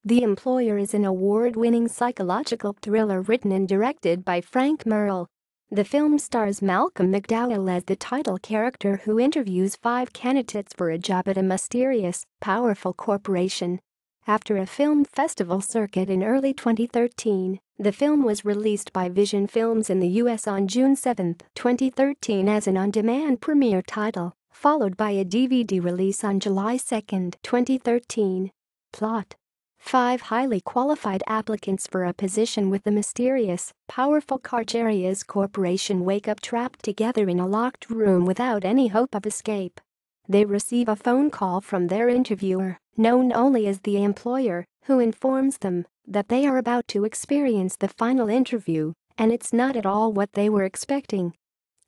The Employer is an award-winning psychological thriller written and directed by Frank Merle. The film stars Malcolm McDowell as the title character who interviews 5 candidates for a job at a mysterious, powerful corporation. After a film festival circuit in early 2013, the film was released by Vision Films in the US on June 7, 2013 as an on-demand premiere title, followed by a DVD release on July 2, 2013. Plot: 5 highly qualified applicants for a position with the mysterious, powerful Cargerias Corporation wake up trapped together in a locked room without any hope of escape. They receive a phone call from their interviewer, known only as the Employer, who informs them that they are about to experience the final interview, and it's not at all what they were expecting.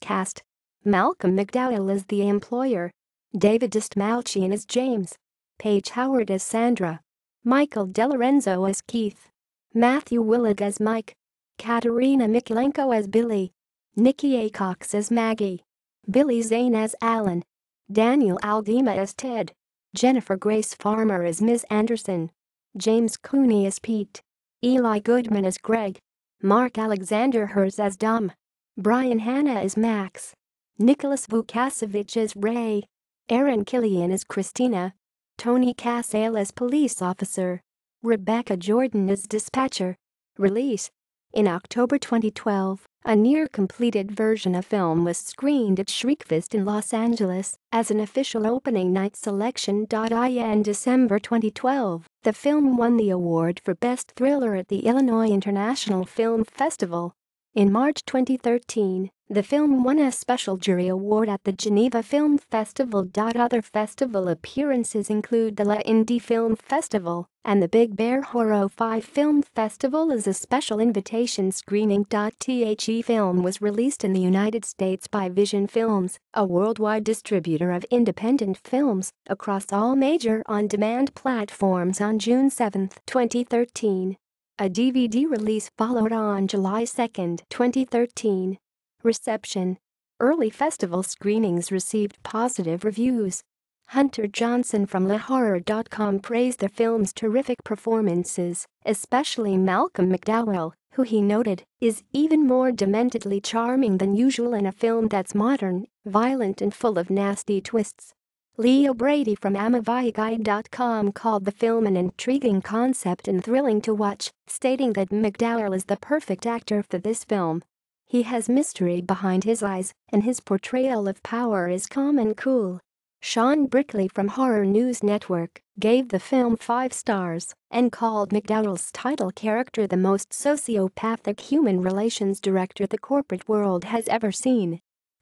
Cast: Malcolm McDowell as the Employer, David Dastmalchian as James, Paige Howard as Sandra, Michael DeLorenzo as Keith, Matthew Willig as Mike, Katerina Mikulenko as Billy, Nikki A. Cox as Maggie, Billy Zane as Alan, Daniel Aldima as Ted, Jennifer Grace Farmer as Ms. Anderson, James Cooney as Pete, Eli Goodman as Greg, Mark Alexander Hers as Dom, Brian Hanna as Max, Nicholas Vukasovic as Ray, Erin Killian as Christina, Tony Casale as police officer, Rebecca Jordan as dispatcher. Release: in October 2012, a near-completed version of film was screened at Shriekfest in Los Angeles as an official opening night selection. In December 2012, the film won the award for Best Thriller at the Illinois International Film Festival. In March 2013, the film won a special jury award at the Geneva Film Festival. Other festival appearances include the La Indie Film Festival and the Big Bear Horror 5 Film Festival as a special invitation screening. The film was released in the United States by Vision Films, a worldwide distributor of independent films, across all major on-demand platforms on June 7, 2013. A DVD release followed on July 2, 2013. Reception: early festival screenings received positive reviews. Hunter Johnson from LaHorror.com praised the film's terrific performances, especially Malcolm McDowell, who he noted is even more dementedly charming than usual in a film that's modern, violent and full of nasty twists. Leo Brady from AmovieGuide.com called the film an intriguing concept and thrilling to watch, stating that McDowell is the perfect actor for this film. He has mystery behind his eyes, and his portrayal of power is calm and cool. Sean Brickley from Horror News Network gave the film 5 stars and called McDowell's title character the most sociopathic human relations director the corporate world has ever seen.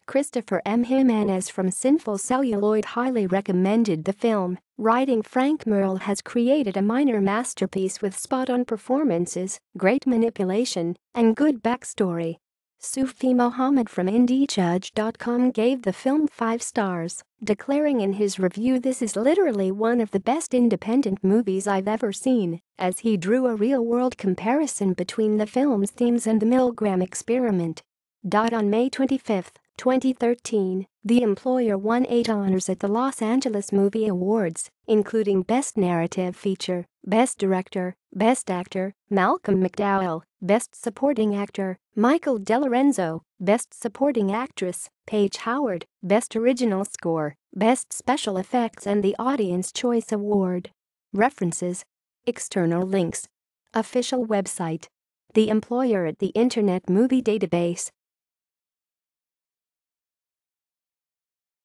Christopher M. Jimenez from Sinful Celluloid highly recommended the film, writing Frank Merle has created a minor masterpiece with spot-on performances, great manipulation, and good backstory. Sufi Mohammed from IndieJudge.com gave the film 5 stars, declaring in his review, "This is literally one of the best independent movies I've ever seen," as he drew a real-world comparison between the film's themes and the Milgram experiment. On May 25, 2013, The Employer won 8 honors at the Los Angeles Movie Awards, including Best Narrative Feature, Best Director, Best Actor, Malcolm McDowell, Best Supporting Actor, Michael DeLorenzo, Best Supporting Actress, Paige Howard, Best Original Score, Best Special Effects and the Audience Choice Award. References: external links. Official website: The Employer at the Internet Movie Database.